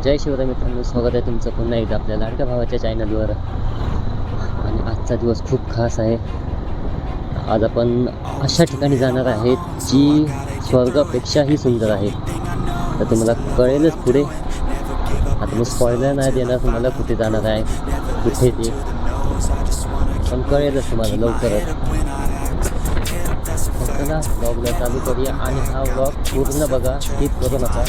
जय शिवराय मित्रांनो, स्वागत आहे तुमचं पुन्हा एकदा आपल्या लाडक्या भावाच्या चॅनलवर. आणि आजचा दिवस खूप खास आहे. आज आपण अशा ठिकाणी जाणार आहेत जी स्वर्गापेक्षाही सुंदर आहे. तर तुम्हाला कळेलच पुढे. आता मी स्पॉइलर नाही देणार तुम्हाला कुठे जाणार आहे, कुठे ते पण कळेलच तुम्हाला लवकरच. चला ब्लॉगला चालू करूया आणि हा ब्लॉग पूर्ण बघा, स्किप करू नका.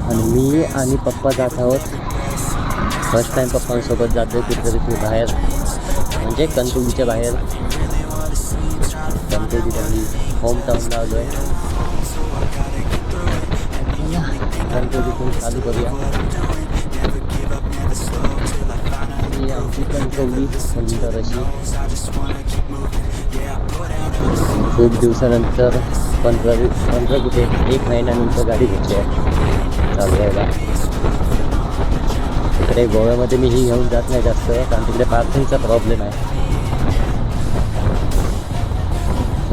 आणि मी आणि पप्पा जात आहोत. फर्स्ट टाईम पप्पांसोबत जातो कुठेतरी बाहेर, म्हणजे कणकवलीच्या बाहेर. कणकवली त्यांनी होमटाऊनला आलो आहे. कणकवलीतून चालू करूया. ही आमची कणकवली सुंदर अशी. खूप दिवसानंतर 15 कुठे 1 महिन्यानंतर गाडी घेतली आहे चालवायला. इकडे गोव्यामध्ये मी ही घेऊन जात नाही जास्त, कारण तिकडे पार्किंगचा प्रॉब्लेम आहे.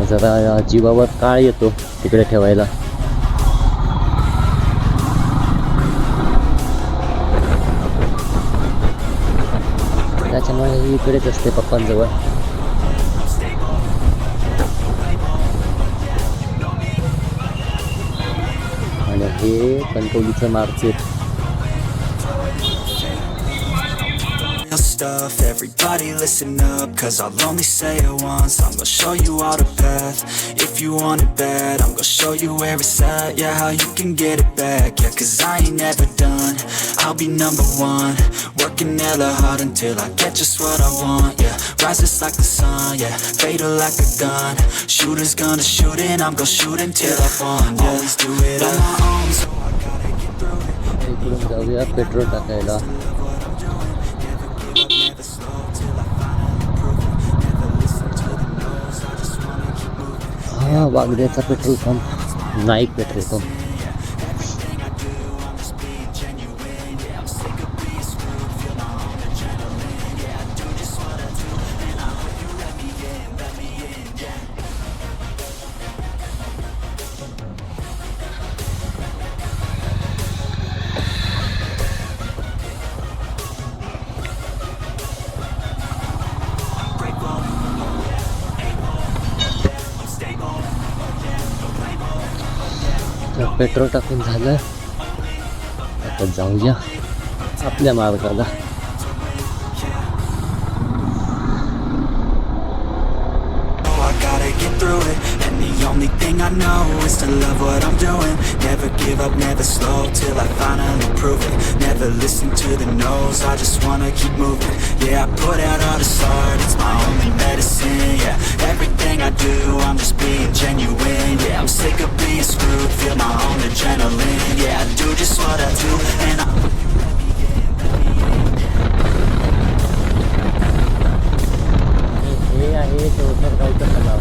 जरा जीवावर काळ येतो तिकडे ठेवायला. त्याच्यामुळे ही इकडेच असते पप्पांजवळ. आणि हे कणकवलीचं market. Stuff, everybody listen up, cause I'll only say it once. I'm gonna show you all the path. If you want it bad, I'm gonna show you where it's at. Yeah, how you can get it back. Yeah, cause I ain't never done. I'll be number one. Working hella hard until I get just what I want. Yeah, rises like the sun. Yeah, fatal like a gun. Shooters gonna shoot and I'm gonna shoot until I fall. Yeah, always do it on my own, so I gotta get through it. इकडून जाऊया petrol टाकायला. हा वागद्याचा petrol pump, Naik petrol pump. Petrol टाकून झालं, आता जाऊया आपल्या मार्गाला. The only thing I know is to love what I'm doing. Never give up, never slow, till I finally prove it. Never listen to the no's, I just wanna keep moving. Yeah, I put out all this art, it's my only medicine. Yeah, everything I do, I'm just being genuine. Yeah, I'm sick of being screwed, feel my own adrenaline. Yeah, I do just what I do, and I हे आहे चौथरगावचा तलाव.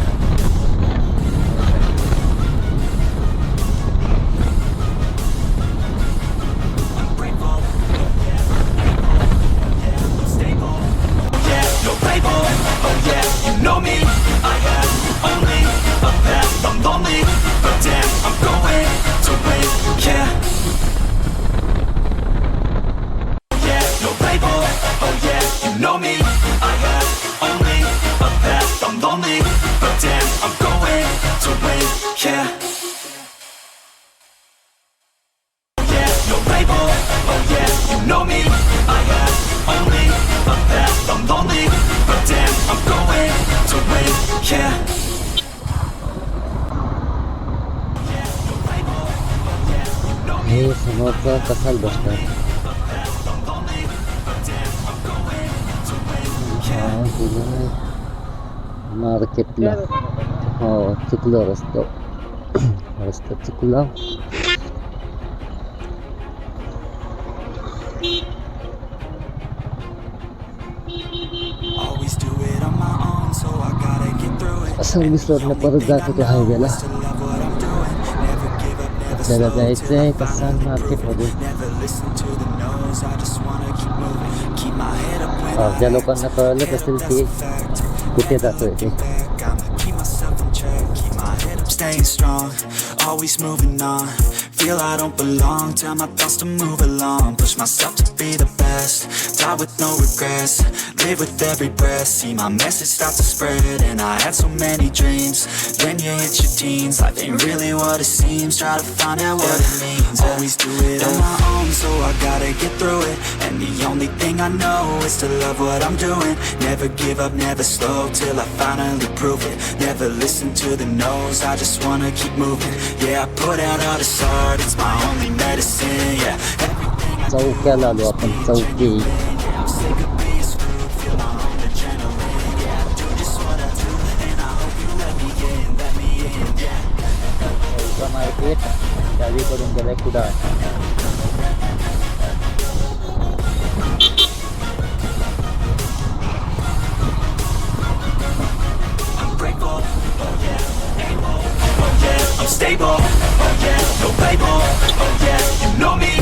हे समोरचं कसाल बसतात. मार्केटला हो चुकलो रस्ता चुकला. Service रोडने परत जात होतो हायवेला. आपल्याला जायचं आहे कसाल मार्केटमध्ये. अर्ध्या लोकांना कळलंच असेल की कुठे जातोय ते. staying strong, always moving on. Feel I don't belong, tell my thoughts to move along. Push myself to be the best, die with no regrets. Live with every breath, see my message start to spread. And I had so many dreams, then you hit your teens. Life ain't really what it seems, try to find out what it means. Always do it on my own, so I gotta get through it. And the only thing I know is to love what I'm doing. Never give up, never slow, till I finally prove it. Never listen to the no's, I just wanna keep moving. Yeah, I put out all this art, it's my only medicine. Yeah, everything I do, चौक्याला आलो आपण. चौकी I'm sick of being screwed, feel my own adrenaline. Yeah, I do just what I do, and I hope you let me in, yeah. Market चावी करून गेलाय Kudal. I'm grateful, oh yeah, able, oh yeah, I'm stable, oh yeah, no label, oh yeah, you know me,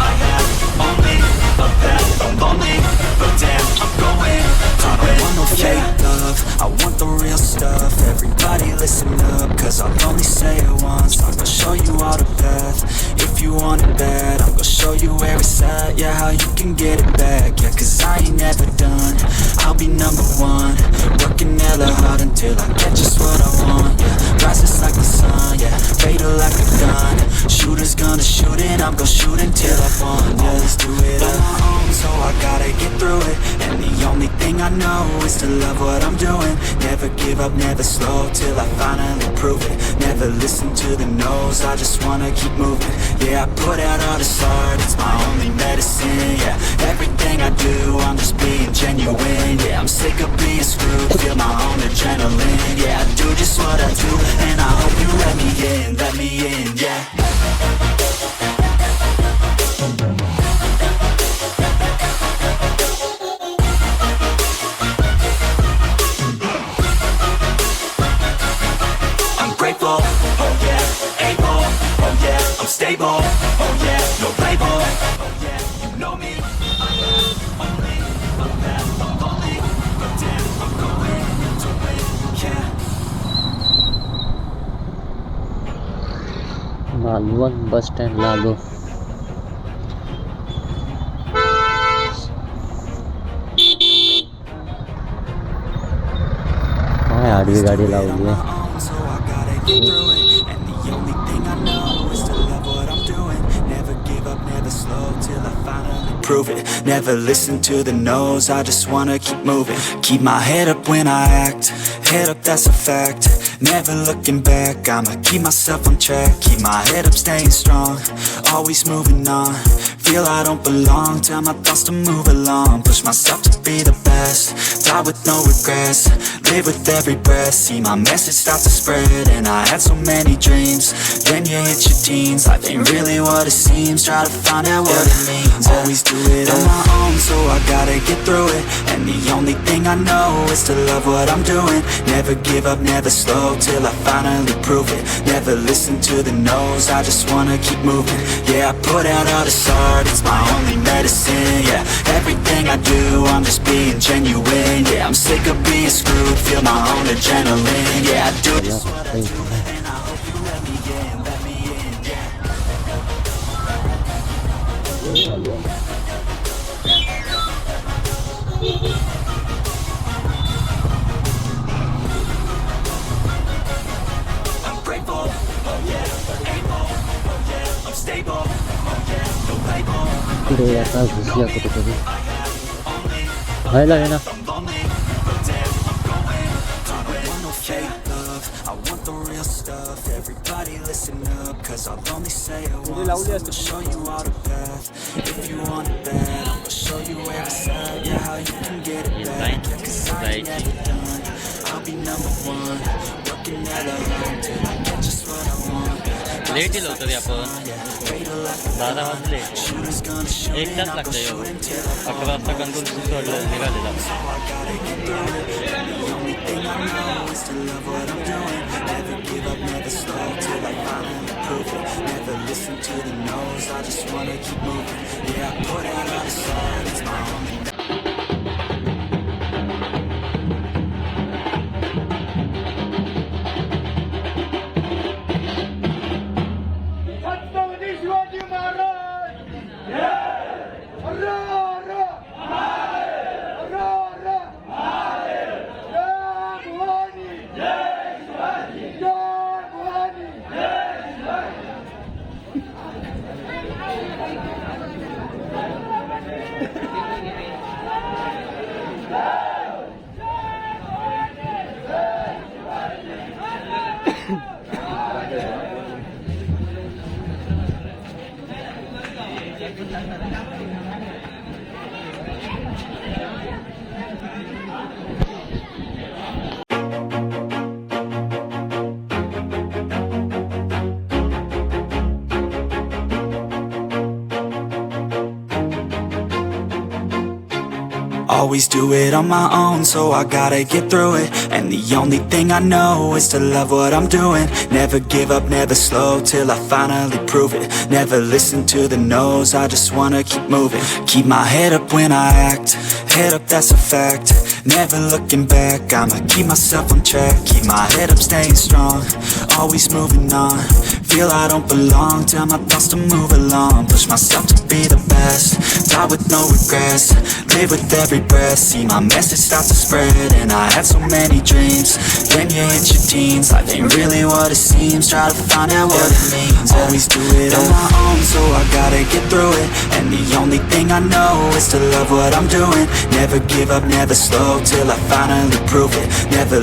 I have only a path, I'm lonely, but damn, I'm going to win. I want no fake love, I want the real stuff. Everybody listen up, cause I'll only say it once. I'm gonna show you all the path, if you want it bad. I'm gonna show you where it's at, yeah, how you can get it back. Yeah, cause I ain't never done, I'll be number one. Working hella hard until I get just what I want. Yeah, rises like the sun, yeah, fatal like a gun. Shooter's gonna shoot it, I'm gonna shoot until I won. Yeah, let's do it on my own, so I gotta get through it. And the only thing I know is to love what I'm doing. Never give up, never slow, till I finally prove it. Never listen to the no's, I just wanna keep moving. Yeah, I put out all this art, it's my only medicine. Yeah, everything I do, I'm just being genuine. Yeah, I'm sick of being screwed, feel my own adrenaline. Yeah, I do just what I do, and I hope you let me in, yeah. I'm grateful, oh yeah, able, oh yeah, I'm stable, oh yeah, no label, oh yeah, you know me, I have only a path, I'm lonely, but damn, I'm going to win, yeah. Malvan बस स्टँडला आलो. काय आडवी गाडी लावली आहे. So I gotta get through it, and the only thing I know is to love what I'm doing. Never give up, never slow, till I finally prove it. Never listen to the no's, I just wanna keep moving. Keep my head up when I act, head up, that's a fact. Never looking back, I'ma keep myself on track. Keep my head up, staying strong, always moving on. Feel I don't belong, tell my thoughts to move along. Push myself to be the best, die with no regrets. Live with every breath, see my message start to spread. And I had so many dreams, then you hit your teens. Life ain't really what it seems, try to find out what it means. Always do it on my own, so I gotta get through it. And the only thing I know is to love what I'm doing. Never give up, never slow, till I finally prove it. Never listen to the no's, I just wanna keep moving. Yeah, I put out all this art, it's my only medicine. Yeah, everything I do, I'm just being genuine. Yeah, I'm sick of being screwed, feel my own adrenaline. Yeah, I do just what I do, and I hope you let me in, yeah. I'm grateful, oh yeah, able, oh yeah, I'm stable, oh yeah, no label, पुढे आता घुसल्या कुठेतरी व्हायला आहे ना. I'm lonely, but damn, I'm going to win. I want no fake love, I want the real stuff. Everybody listen up, cause I'll only say it once. I'm gonna show you all the path, if you want it bad. I'm gonna show you where it's at, yeah, how you can get it back. Yeah, cause I ain't never done, I'll be number one. Working hella hard till I get just what I want. Late येईल होतं रे आपण. 12 वाजले. एक तास लागतं येऊ. 11 वाजता control सोडलं निघालेला. Always do it on my own, so I gotta get through it. And the only thing I know is to love what I'm doing. Never give up, never slow, till I finally prove it. Never listen to the no's, I just wanna keep moving. Keep my head up when I act, head up, that's a fact. Never looking back, I'ma keep myself on track. Keep my head up, staying strong, always moving on. Feel I don't belong, tell my thoughts to move along. Push myself to be the best, die with no regrets. Live with every breath, see my message start to spread. And I had so many dreams, then you hit your teens. Life ain't really what it seems, try to find out what it means. Always do it on my own, so I gotta get through it. And the only thing I know is to love what I'm doing. Never give up, never slow, till I finally prove it. Never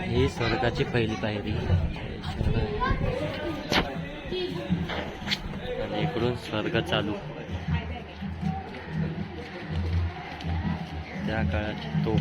ही स्वर्गाची पहिली पायरी आणि इकडून स्वर्ग चालू. त्या काळाची तोफ.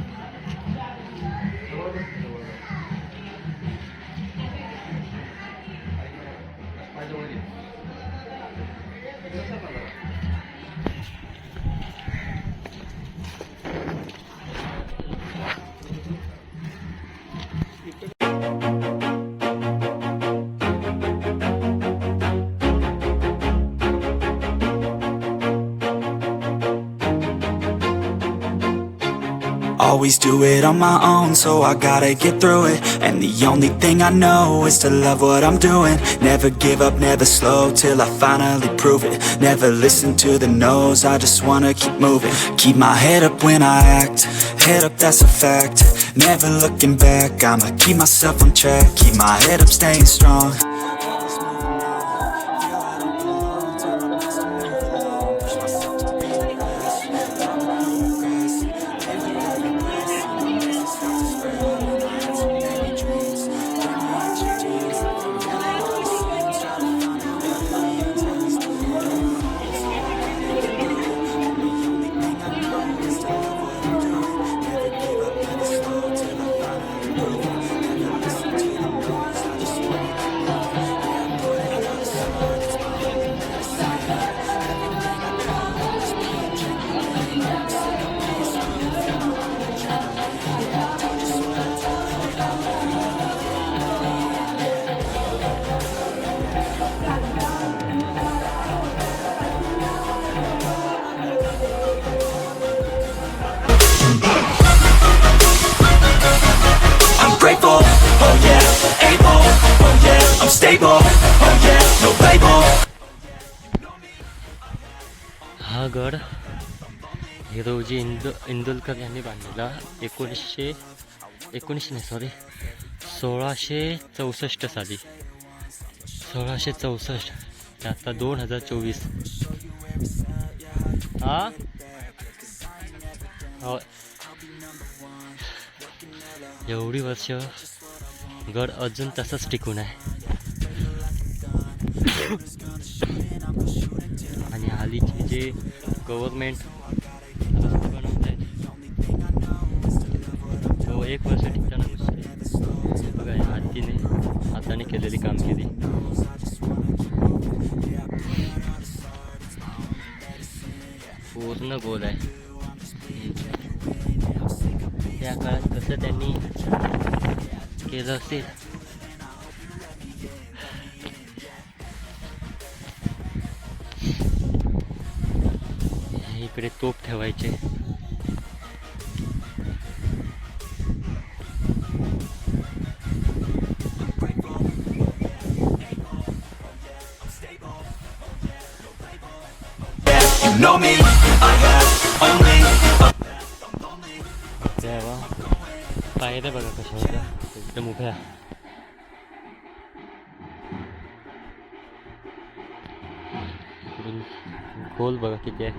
Always do it on my own, so I gotta get through it. And the only thing I know is to love what I'm doing. Never give up, never slow, till I finally prove it. Never listen to the no's, I just wanna keep moving. Keep my head up when I act, head up, that's a fact. Never looking back, I'ma keep myself on track. Keep my head up, staying strong. Grateful, oh yeah, able, oh yeah, I'm stable, oh yeah, no label. हा गड हिरोजी इंदुलकर यांनी बांधलेला 1919 नाही sorry 1664 साली, 1664, आता 2024. हा हो, एवढी वर्ष गड अजून तसंच टिकून आहे. आणि हालीचे जे गव्हर्मेंट रस्ते बनवत आहेत तो 1 वर्ष टिकताना मुश्किल. बघा या हाताने केलेली कामगिरी. पूर्ण गोल आहे. त्या काळात कसं त्यांनी केलं असेल. इकडे तोप ठेवायचे. You know me, I have only तेव्हा पायऱ्या बघा कशा होत्या एकदम उभ्या. खोल बघा किती आहे.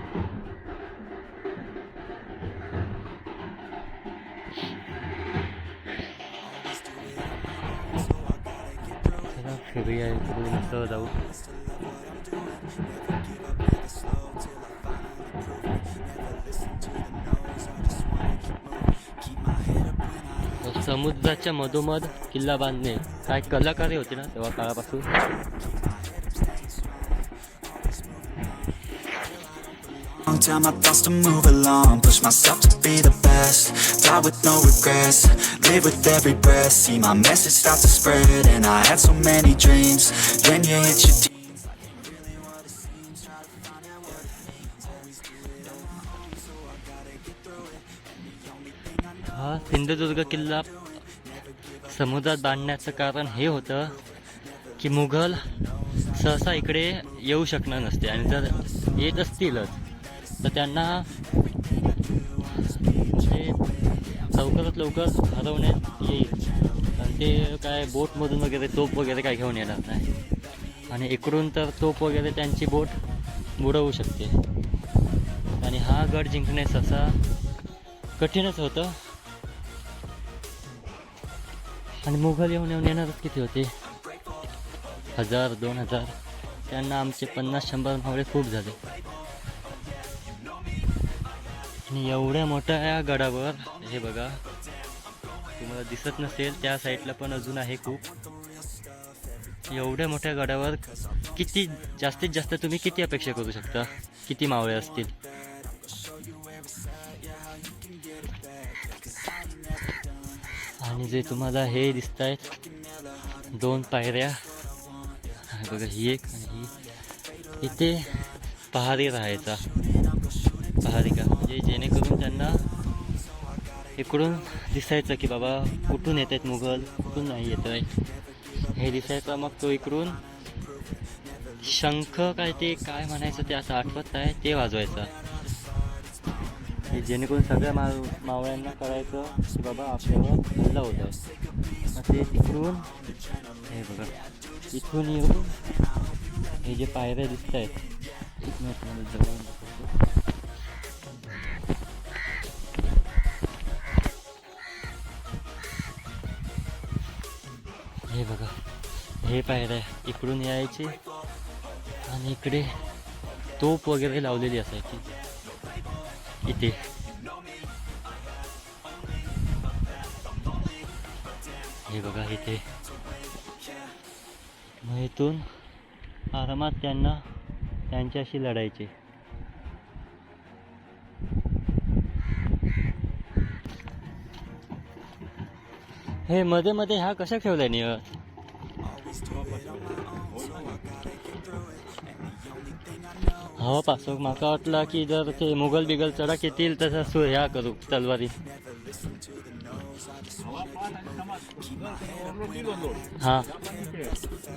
चला फिरूया इकडून असं जाऊ. समुद्राच्या मधोमध किल्ला बांधणे काय कलाकारी होती ना तेव्हा काळापासून. long time my thoughts to move along, push myself to be the best, die with no regrets, live with every breath, see my message start to spread, and I had so many dreams, then you hit your teens, like it really what it seems, try to find out what it means, always do it alone, so I gotta get through it, and the only thing I know. हा सिंधुदुर्ग किल्ला समुद्रात बांधण्याचं कारण हे होतं की मुघल सहसा इकडे येऊ शकणार नसते, आणि जर येत असतीलच तर त्यांना म्हणजे लवकरात लवकर हरवण्यात येईल. आणि ते काय बोटमधून वगैरे तोप वगैरे काय घेऊन येणार नाही, आणि इकडून तर तोप वगैरे त्यांची बोट बुडवू शकते. आणि हा गड जिंकणे सहसा कठीणच होतं. आणि मुघल येऊन येणारच किती होते, 1000-2000. त्यांना आमचे 50-100 मावळे खूप झाले. आणि एवढ्या मोठ्या या गडावर हे बघा, तुम्हाला दिसत नसेल त्या साईडला पण अजून आहे खूप. एवढ्या मोठ्या गडावर किती जास्तीत जास्त तुम्ही किती अपेक्षा करू शकता, किती मावळे असतील. आणि जे तुम्हाला हे दिसत आहेत 2 पायऱ्या बघा, ही एक आणि ही. इथे पहारी राहायचा, पहारी का म्हणजे जेणेकरून त्यांना इकडून दिसायचं की बाबा कुठून येत आहेत मुघल, कुठून नाही येत आहे हे दिसायचं. मग तो इकडून शंख काय ते काय म्हणायचं ते असं आठवत आहे ते वाजवायचा, जेणेकरून सगळ्या मावळ्यांना कळायचं की बाबा आपल्यावर हल्ला होत आहे. मग ते तिकडून हे बघा इथून येऊन हे जे पायऱ्या दिसत आहेत, हे बघा हे पायऱ्या इकडून यायचे आणि इकडे तोप वगैरे लावलेली असायची इथे. हे बघा इथे. मग इथून आरामात त्यांना त्यांच्याशी लढायचे. हे मध्ये मध्ये ह्या कशा ठेवल्या नाही हवा पासो. माका वाटला की जर ते मुघल बिगल चढाक येतील तसं ह्या करू तलवारी. हां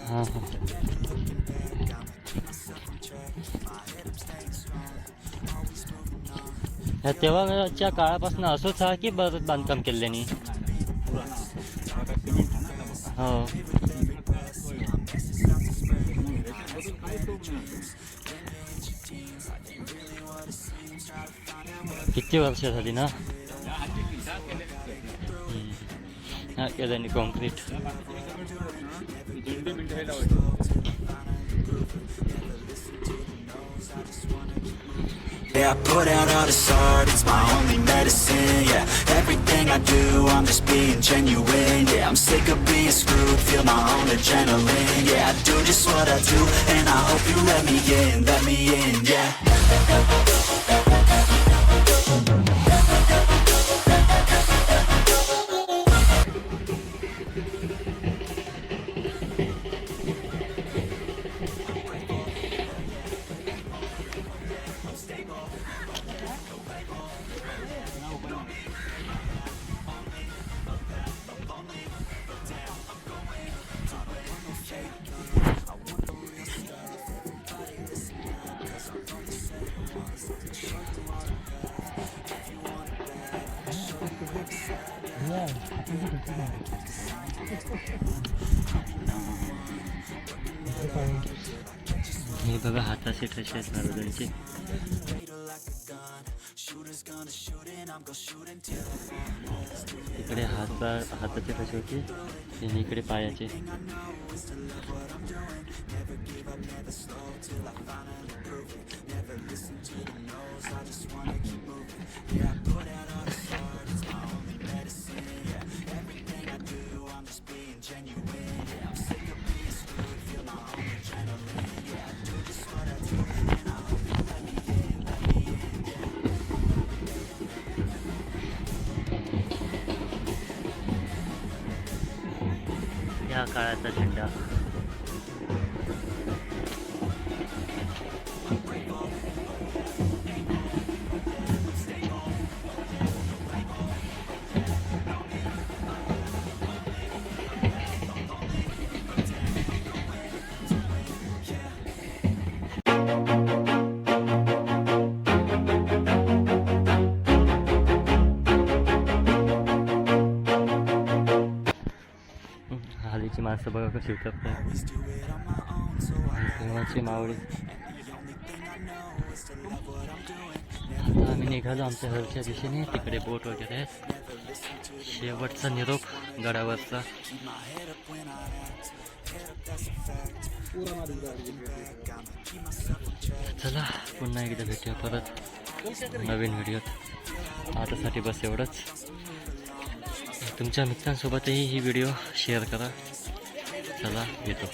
हां हां. ह्या तेव्हाच्या काळापासून असंच हा की बरं बांधकाम केल्याने. हो किती वर्ष झाली ना. हा केल्याने concrete. Yeah, I put out all this art, it's my only medicine, yeah. Everything I do, I'm just being genuine, yeah. I'm sick of being screwed, feel my own adrenaline, yeah. I do just what I do, and I hope you let me in, yeah. हे बघा हाताचे ठसे आहेत नारदांचे. इकडे हाताचे ठसे होते आणि इकडे पायाचे. या काळाचा झेंडा. हालीची माणसं बघा कशी उतरतात. तेव्हाची मावळी. आता आम्ही निघालो आमच्या घरच्या दिशेने. तिकडे बोट वगैरे आहेत. शेवटचा निरोप गडावरचा. चला पुन्हा एकदा भेटूया परत नवीन व्हिडिओत. आतासाठी बस एवढंच. तुमच्या मित्रांसोबतही ही व्हिडिओ शेअर करा. चला येतो.